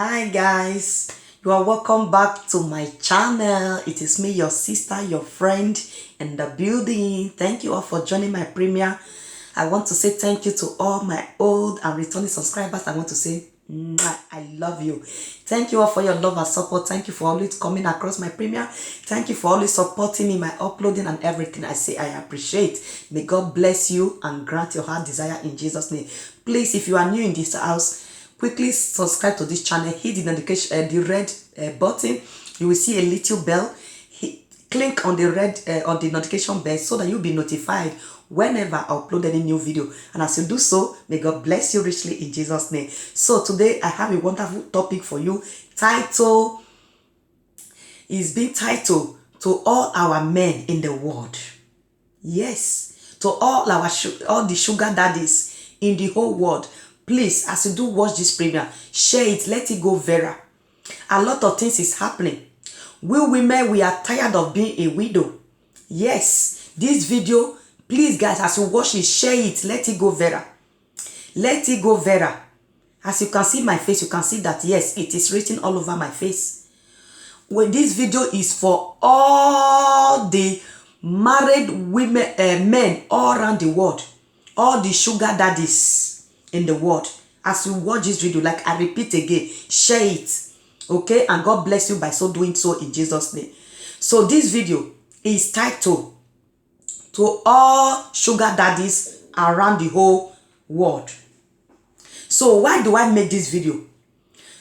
Hi guys, you are welcome back to my channel. It is me, your sister, your friend in the building. Thank you all for joining my premiere. I want to say thank you to all my old and returning subscribers. I want to say I love you. Thank you all for your love and support. Thank you for always coming across my premiere. Thank you for always supporting me, my uploading and everything. I say I appreciate. May God bless you and grant your heart desire in Jesus' name. Please, if you are new in this house, quickly subscribe to this channel. Hit the notification, the red button. You will see a little bell. Click on the red on the notification bell so that you'll be notified whenever I upload any new video. And as you do so, may God bless you richly in Jesus' name. So today I have a wonderful topic for you. Title is being titled to all our men in the world. Yes, to all the sugar daddies in the whole world. Please, as you do watch this premiere, share it, let it go viral. A lot of things is happening. We women, we are tired of being a widow. Yes, this video, please guys, as you watch it, share it, let it go viral. Let it go viral. As you can see my face, you can see that yes, it is written all over my face. When this video is for all the married women, men all around the world, all the sugar daddies in the world. As you watch this video, like I repeat again, share it, okay? And God bless you by so doing so in Jesus' name. So this video is titled to all sugar daddies around the whole world. So why do I make this video?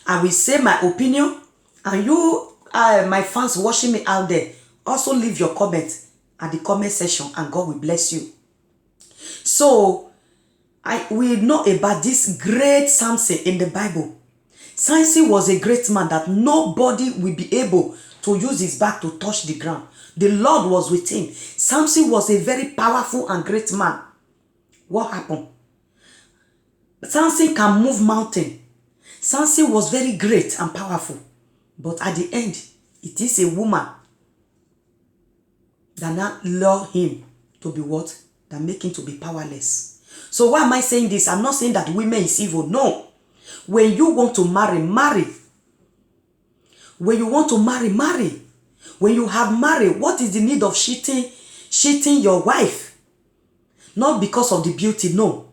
I will say my opinion, and you, my fans watching me out there, also leave your comments at the comment section, and God will bless you. So we know about this great Samson in the Bible. Samson was a great man that nobody will be able to use his back to touch the ground. The Lord was with him. Samson was a very powerful and great man. What happened? Samson can move mountain. Samson was very great and powerful. But at the end, it is a woman that now lure him to be what? That make him to be powerless. So why am I saying this? I'm not saying that women is evil. No. When you want to marry, marry. When you want to marry, marry. When you have married, what is the need of cheating your wife? Not because of the beauty, no.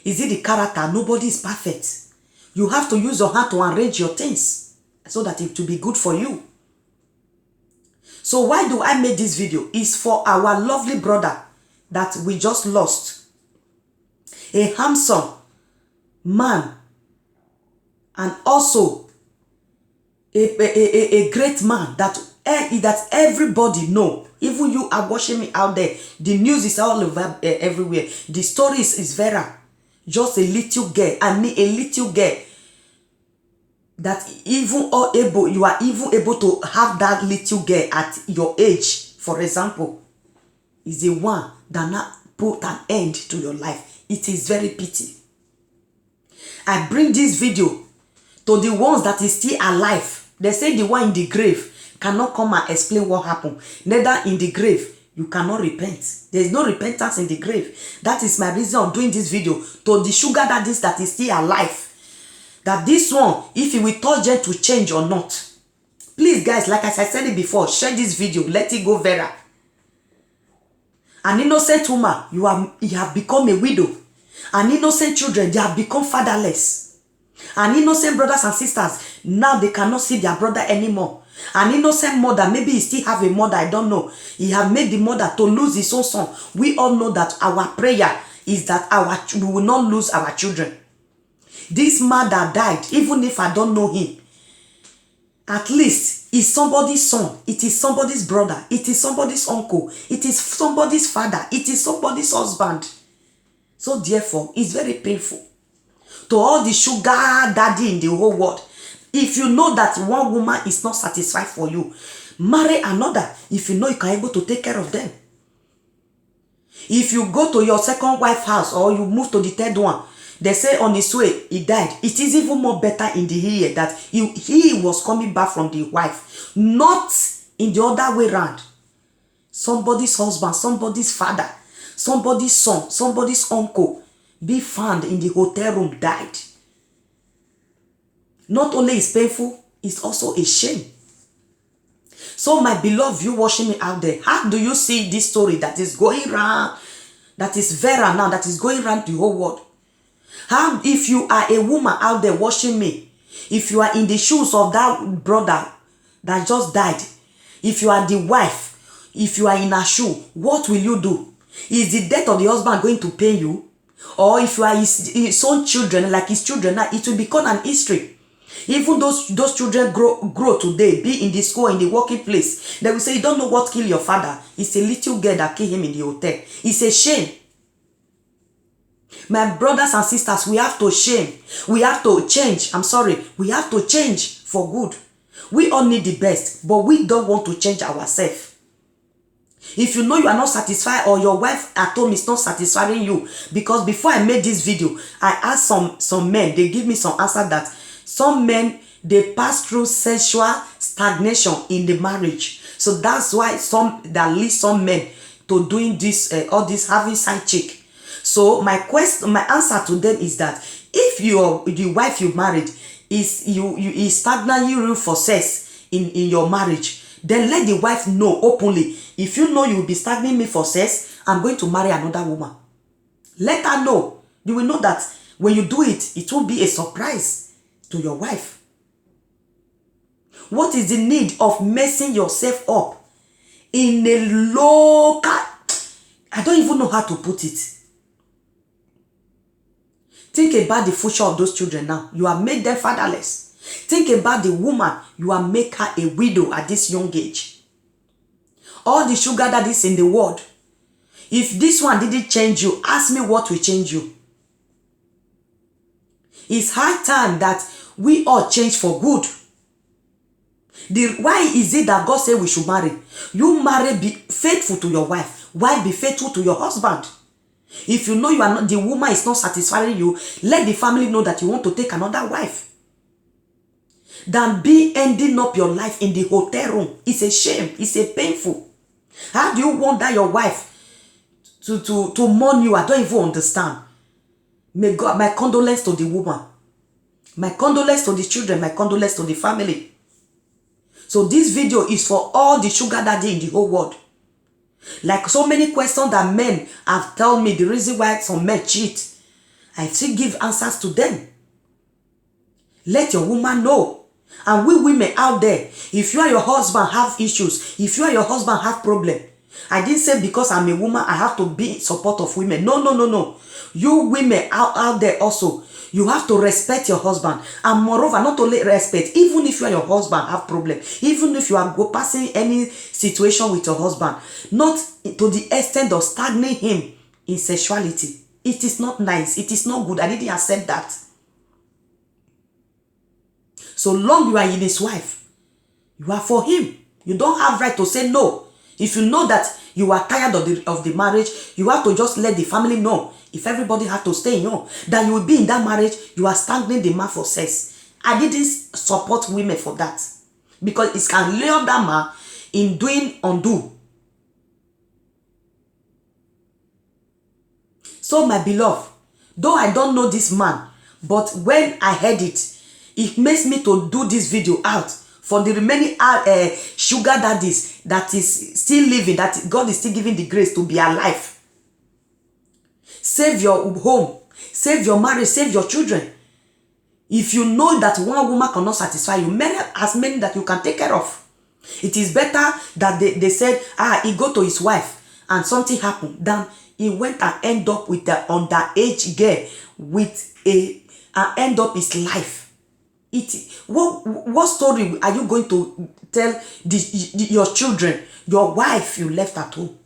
Is it the character? Nobody is perfect. You have to use your hand to arrange your things so that it will be good for you. So why do I make this video? It's for our lovely brother that we just lost. A handsome man, and also a great man that everybody know. Even you are watching me out there, the news is all over everywhere. The story is Vera, just a little girl. I mean a little girl that you are even able to have that little girl at your age, for example, is the one that now put an end to your life. It is very pity. I bring this video to the ones that is still alive. They say the one in the grave cannot come and explain what happened. Neither in the grave, you cannot repent. There is no repentance in the grave. That is my reason of doing this video to the sugar daddies that is still alive. That this one, if you will touch them to change or not. Please guys, like as I said it before, share this video. Let it go viral. An innocent woman, you have become a widow. An innocent children, they have become fatherless. An innocent brothers and sisters, now they cannot see their brother anymore. An innocent mother, maybe he still have a mother, I don't know. He have made the mother to lose his own son. We all know that our prayer is that we will not lose our children. This mother died, even if I don't know him. At least it's somebody's son, it is somebody's brother, it is somebody's uncle, it is somebody's father, it is somebody's husband. So therefore, it's very painful to all the sugar daddy in the whole world. If you know that one woman is not satisfied for you, marry another if you know you can able to take care of them. If you go to your second wife house or you move to the third one, they say on his way, he died. It is even more better in the year that he was coming back from the wife. Not in the other way around. Somebody's husband, somebody's father, somebody's son, somebody's uncle be found in the hotel room, died. Not only is painful, it's also a shame. So my beloved, you watching me out there, how do you see this story that is going around, that is viral now, that is going around the whole world? How, if you are a woman out there watching me, if you are in the shoes of that brother that just died, if you are the wife, if you are in a shoe, what will you do? Is the death of the husband going to pain you? Or if you are his own children, like his children, now it will become an history. Even those children grow today, be in the school, in the working place, they will say, you don't know what killed your father. It's a little girl that killed him in the hotel. It's a shame. My brothers and sisters, we have to shame. We have to change. I'm sorry. We have to change for good. We all need the best, but we don't want to change ourselves. If you know you are not satisfied, or your wife at home is not satisfying you, because before I made this video, I asked some men, they give me some answer that some men, they pass through sexual stagnation in the marriage. So that's why that lead some men to doing this, all this, having side chick. So my answer to them is that if the wife you married is stagnating you for sex in your marriage, then let the wife know openly. If you know you will be stagnating me for sex, I'm going to marry another woman. Let her know. You will know that when you do it, it will be a surprise to your wife. What is the need of messing yourself up in a local? I don't even know how to put it. Think about the future of those children now. You have made them fatherless. Think about the woman. You have made her a widow at this young age. All the sugar daddies in the world. If this one didn't change you, ask me what will change you. It's high time that we all change for good. Why is it that God said we should marry? You marry, be faithful to your wife. Why be faithful to your husband? If you know you are not, the woman is not satisfying you, let the family know that you want to take another wife. Than be ending up your life in the hotel room. It's a shame. It's a painful. How do you want that your wife to mourn you? I don't even understand. May God, my condolence to the woman. My condolence to the children. My condolence to the family. So this video is for all the sugar daddy in the whole world. Like so many questions that men have told me the reason why some men cheat. I still give answers to them. Let your woman know. And we women out there, if you and your husband have issues, if you and your husband have problem, I didn't say because I'm a woman, I have to be in support of women. No, no, no, no. You women out there also, you have to respect your husband. And moreover, not only respect, even if you and your husband have problem, even if you are passing any situation with your husband, not to the extent of stagnating him in sexuality. It is not nice. It is not good. I didn't accept that. So long you are in his wife, you are for him. You don't have right to say no. If you know that you are tired of the marriage, you have to just let the family know. If everybody has to stay in you, that you will be in that marriage, you are stagnating the man for sex. I didn't support women for that. Because it can lure that man in doing undo. So my beloved, though I don't know this man, but when I heard it, it makes me to do this video out for the remaining sugar daddies that is still living, that God is still giving the grace to be alive. Save your home, save your marriage, save your children. If you know that one woman cannot satisfy you, marry as many that you can take care of. It is better that they said, he go to his wife and something happened, than he went and end up with the underage girl with and end up his life. What story are you going to tell your children, your wife you left at home?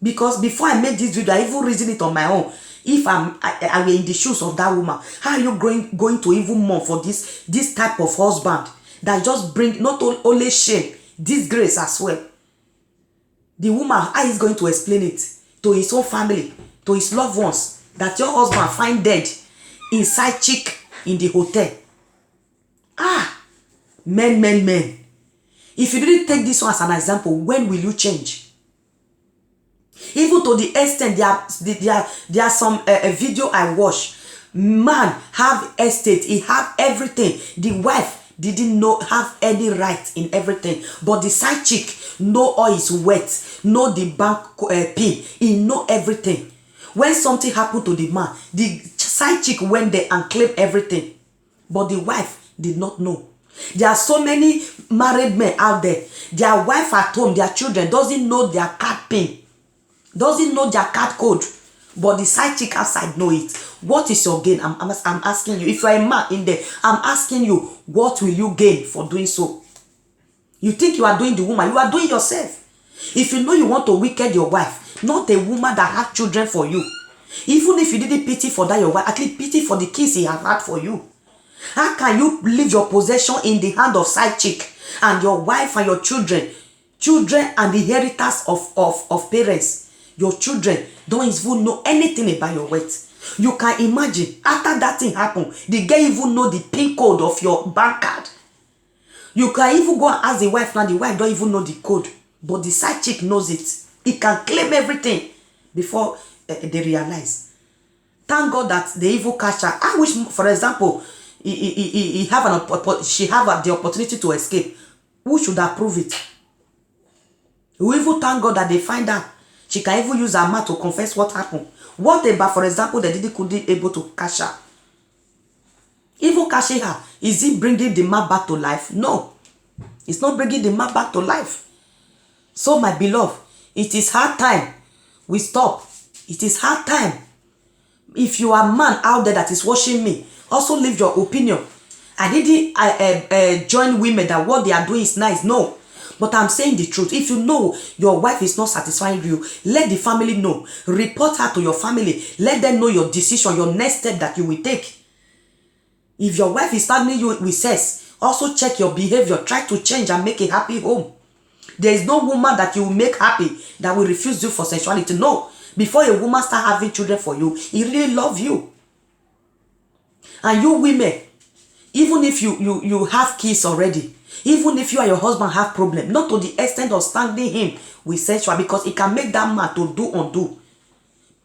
Because before I made this video, I even reasoned it on my own. If I were in the shoes of that woman, how are you going to even mourn for this type of husband that just bring not only shame, disgrace as well? The woman, how is going to explain it to his own family, to his loved ones, that your husband find dead inside chick in the hotel? Men. If you didn't take this one as an example, when will you change? Even to the extent there are some video I watch. Man have estate, he have everything. The wife didn't have any right in everything, but the side chick know all his worth, know the bank pin, he know everything. When something happened to the man, the side chick went there and claimed everything, but the wife did not know. There are so many married men out there, their wife at home, their children doesn't know their card pin, doesn't know their card code, but the side chick outside know it. What is your gain? I'm asking you. If you are a man in there, I'm asking you, what will you gain for doing so? You think you are doing the woman, you are doing yourself. If you know you want to wicked your wife, not a woman that has children for you, even if you didn't pity for that your wife, at least pity for the kids he have had for you. How can you leave your possession in the hand of side chick and your wife and your children and the inheritors of parents? Your children don't even know anything about your wealth. You can imagine, after that thing happened, the girl even know the PIN code of your bank card. You can even go and ask the wife now, the wife don't even know the code, but the side chick knows it. He can claim everything before they realize. Thank God that they even catch her. I wish, for example, she have the opportunity to escape. Who should approve it? We even thank God that they find out. She can even use her mouth to confess what happened. What about, for example, they couldn't able to catch her? Even catching her, is it bringing the man back to life? No. It's not bringing the man back to life. So, my beloved, it is hard time. We stop. It is hard time. If you are a man out there that is watching me, also leave your opinion. I didn't join women that what they are doing is nice. No. But I'm saying the truth. If you know your wife is not satisfying you, let the family know. Report her to your family. Let them know your decision, your next step that you will take. If your wife is stabbing you with sex, also check your behavior. Try to change and make a happy home. There is no woman that you will make happy that will refuse you for sexuality. No. Before a woman start having children for you, he really love you. And you women, even if you have kids already, even if you and your husband have problem, not to the extent of standing him with sexual, because it can make that man to do undo.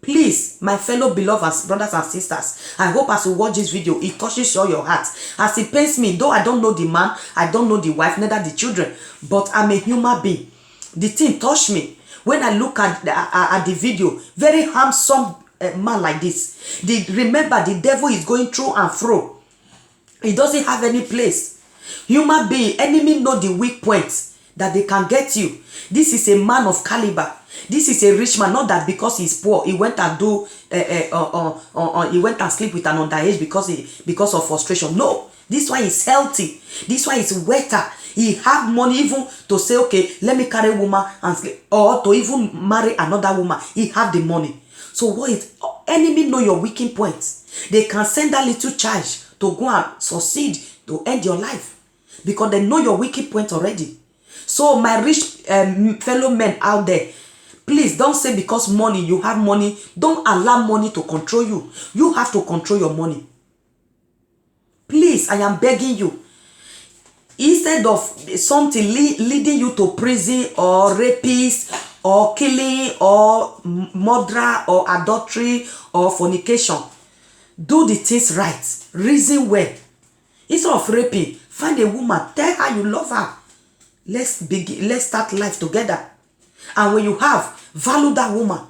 Please, my fellow beloved brothers and sisters, I hope as you watch this video, it touches your heart. As it pains me, though I don't know the man, I don't know the wife, neither the children, but I'm a human being. The thing touched me. When I look at the video, very handsome man like this. Remember, the devil is going through and fro. He doesn't have any place. Human being, enemy know the weak points that they can get you. This is a man of caliber. This is a rich man, not that because he's poor, he went and he went and sleep with an underage because of frustration. No, this one is healthy. This one is wetter. He have money even to say, okay, let me carry a woman and sleep, or to even marry another woman. He have the money. So what is enemy know your weak points? They can send that little charge to go and succeed to end your life because they know your weak point already. So my rich fellow men out there, please don't say because money, you have money, don't allow money to control you. You have to control your money. Please, I am begging you. Instead of something leading you to prison or rapist or killing or murder or adultery or fornication, do the things right. Reason well. Instead of raping, find a woman, tell her you love her. Let's start life together. And when you have, value that woman.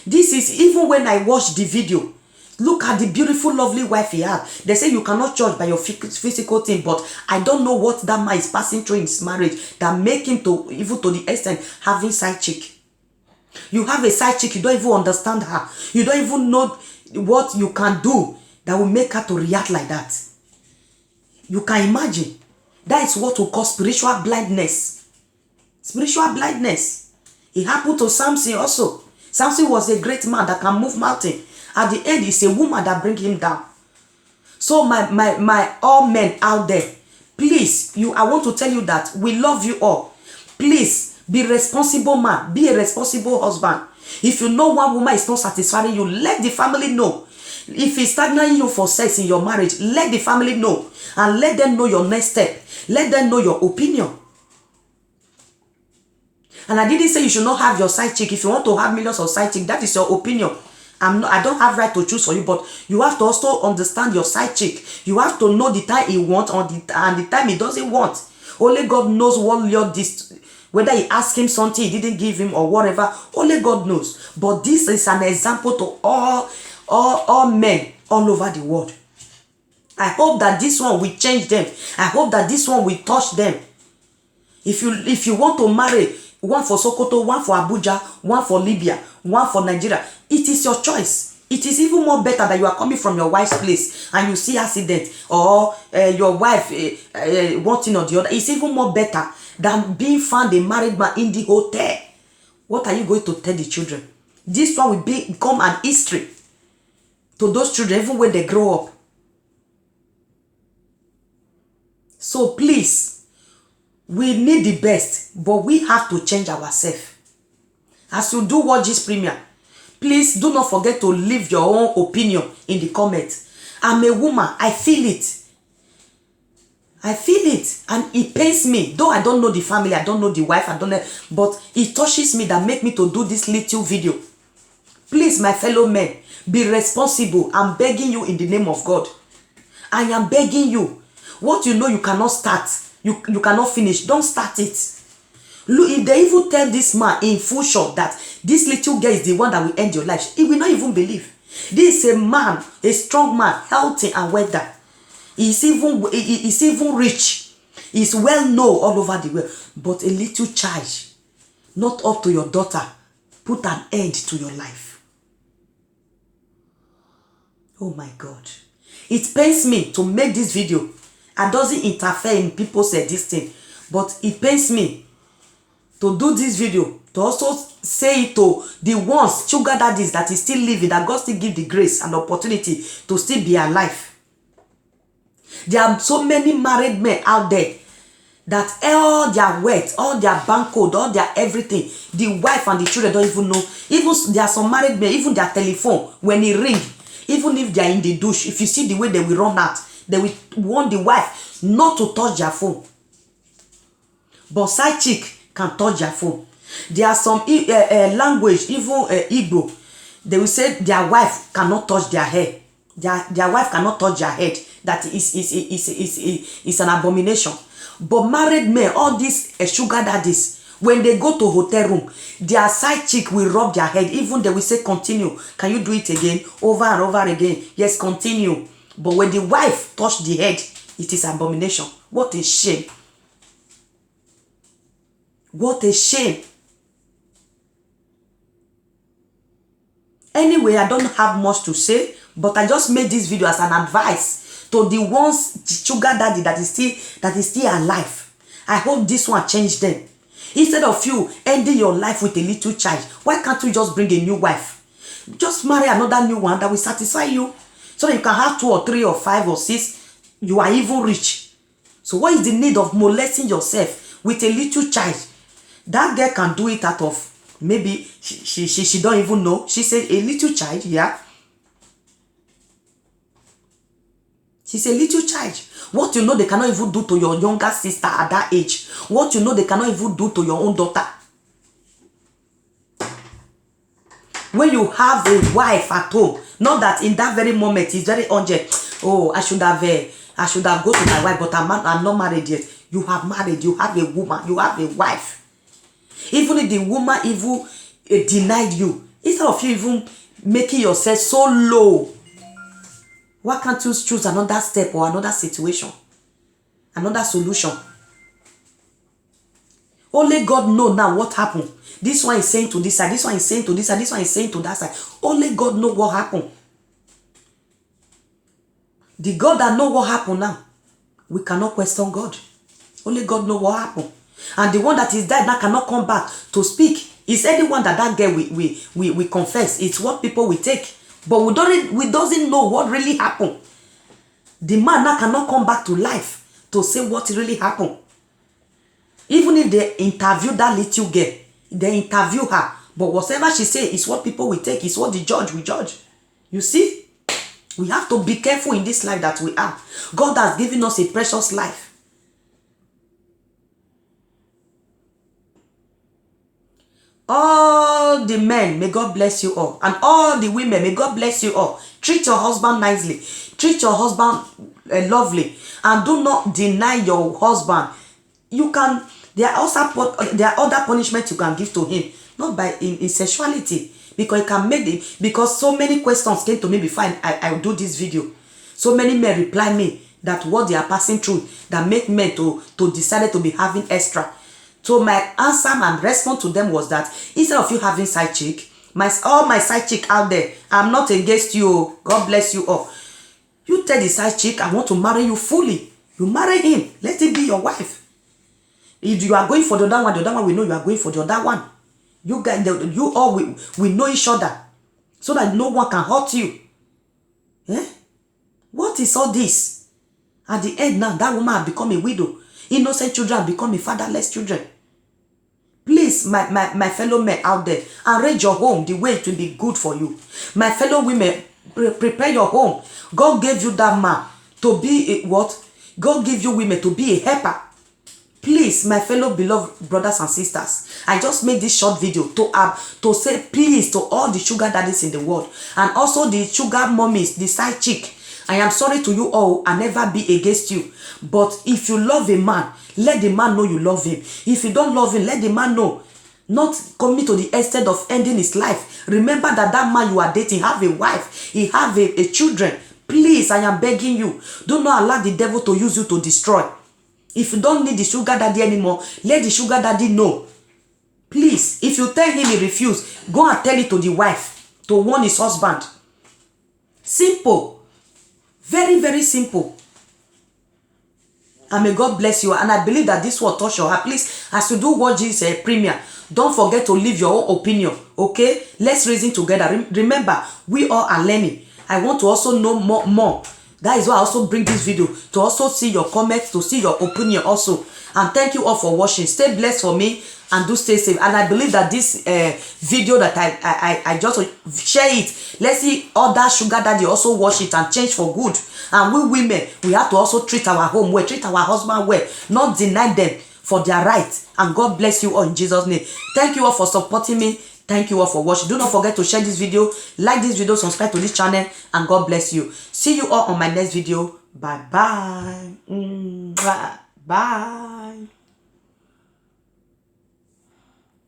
This is even when I watched the video. Look at the beautiful, lovely wife he had. They say you cannot judge by your physical thing, but I don't know what that man is passing through in his marriage that make him to even to the extent having side chick. You have a side chick, you don't even understand her. You don't even know what you can do that will make her to react like that. You can imagine. That is what will cause spiritual blindness. Spiritual blindness. It happened to Samson also. Samson was a great man that can move mountain. At the end, it's a woman that bring him down. So my all men out there, please, I want to tell you that we love you all. Please, be a responsible man. Be a responsible husband. If you know one woman is not satisfying you, let the family know. If he's stagnating you for sex in your marriage, let the family know. And let them know your next step. Let them know your opinion. And I didn't say you should not have your side chick. If you want to have millions of side chick, that is your opinion. I don't have right to choose for you, but you have to also understand your side chick. You have to know the time he wants and the time he doesn't want. Only God knows what Lord this, whether he asked him something he didn't give him or whatever. Only God knows. But this is an example to all men all over the world. I hope that this one will change them. I hope that this one will touch them. If you want to marry, one for Sokoto, one for Abuja, one for Libya, one for Nigeria, it is your choice. It is even more better that you are coming from your wife's place and you see accident or your wife one thing or the other. It's even more better than being found a married man in the hotel. What are you going to tell the children? This one will become an history to those children even when they grow up. So please, we need the best, but we have to change ourselves. As you do watch this premiere, please do not forget to leave your own opinion in the comments. I'm a woman. I feel it. I feel it. And it pains me. Though I don't know the family, I don't know the wife, I don't know. But it touches me that make me to do this little video. Please, my fellow men, be responsible. I'm begging you in the name of God. I am begging you. What you know you cannot start, you cannot finish, don't start it. Look, if they even tell this man in full shot that this little girl is the one that will end your life, he will not even believe. This is a man, a strong man, healthy and weather. He's even rich. He's well known all over the world. But a little child, not up to your daughter, put an end to your life. Oh my God. It pains me to make this video. I doesn't interfere in people's this thing, but it pains me to do this video, to also say it to the ones, sugar daddies that is still living, that God still give the grace and opportunity to still be alive. There are so many married men out there that all their wealth, all their bank code, all their everything, the wife and the children don't even know. Even there are some married men, even their telephone, when it ring, even if they are in the douche, if you see the way they will run out, they will want the wife not to touch their phone. But side chick can touch their phone. There are some language, even Igbo, they will say their wife cannot touch their hair. Their wife cannot touch their head. That is an abomination. But married men, all these sugar daddies, when they go to hotel room, their side chick will rub their head. Even they will say, continue. Can you do it again? Over and over again. Yes, continue. But when the wife touch the head, it is abomination. What a shame. What a shame. Anyway, I don't have much to say, but I just made this video as an advice to the ones, sugar daddy that is still alive. I hope this one changed them. Instead of you ending your life with a little child, why can't you just bring a new wife? Just marry another new one that will satisfy you, so that you can have 2 or 3 or 5 or 6. You are even rich. So what is the need of molesting yourself with a little child? That girl can do it out of, maybe she don't even know. She said a little child, yeah. She's a little child. What you know they cannot even do to your younger sister at that age. What you know they cannot even do to your own daughter. When you have a wife at home, not that in that very moment it's very urgent. Oh, I should have go to my wife, but I'm not married yet. You have married, you have a woman, you have a wife. Even if the woman even denied you, instead of you even making yourself so low, why can't you choose another step or another situation, another solution? Only God knows now what happened. This one is saying to this side, this one is saying to this side, this one is saying to that side. Only God knows what happened. The God that knows what happened now, we cannot question God. Only God knows what happened. And the one that is dead now cannot come back to speak. It's anyone that girl we confess. It's what people will take. But we doesn't know what really happened. The man now cannot come back to life to say what really happened. Even if they interview that little girl, they interview her. But whatever she say is what people will take. It's what the judge will judge. You see? We have to be careful in this life that we are. God has given us a precious life. All the men, may God bless you all. And all the women, may God bless you all. Treat your husband nicely. Treat your husband lovely. And do not deny your husband. You can, there are other punishments you can give to him. Not by in sexuality. Because it can make the, because so many questions came to me before I do this video. So many men reply me that what they are passing through that make men to decide to be having extra. So my answer and response to them was that instead of you having side chick, all my side chick out there, I'm not against you. God bless you all. You tell the side chick, I want to marry you fully. You marry him. Let him be your wife. If you are going for the other one we know you are going for the other one. You guys, you all we know each other, so that no one can hurt you. Eh? What is all this? At the end now, that woman has become a widow. Innocent children have become a fatherless children. Please, my fellow men out there, arrange your home the way it will be good for you. My fellow women, prepare your home. God gave you that man to be a what? God gave you women to be a helper. Please, my fellow beloved brothers and sisters, I just made this short video to say please to all the sugar daddies in the world, and also the sugar mommies, the side chick. I am sorry to you all. I never be against you. But if you love a man, let the man know you love him. If you don't love him, let the man know. Not coming to the extent of ending his life. Remember that man you are dating have a wife. He have a children. Please, I am begging you. Do not allow the devil to use you to destroy. If you don't need the sugar daddy anymore, let the sugar daddy know. Please, if you tell him he refuse, go and tell it to the wife to warn his husband. Simple. Very, very simple. And may God bless you. And I believe that this will touch your heart. Please, as you do watch this premiere, don't forget to leave your own opinion. Okay? Let's reason together. Remember, we all are learning. I want to also know more. That is why I also bring this video, to also see your comments, to see your opinion also. And thank you all for watching. Stay blessed for me and do stay safe. And I believe that this video that I just share it. Let's see other sugar daddy also watch it and change for good. And we women, we have to also treat our home well, treat our husband well, not deny them for their rights. And God bless you all in Jesus' name. Thank you all for supporting me. Thank you all for watching. Do not forget to share this video, like this video, subscribe to this channel, and God bless you. See you all on my next video. Bye bye. Bye.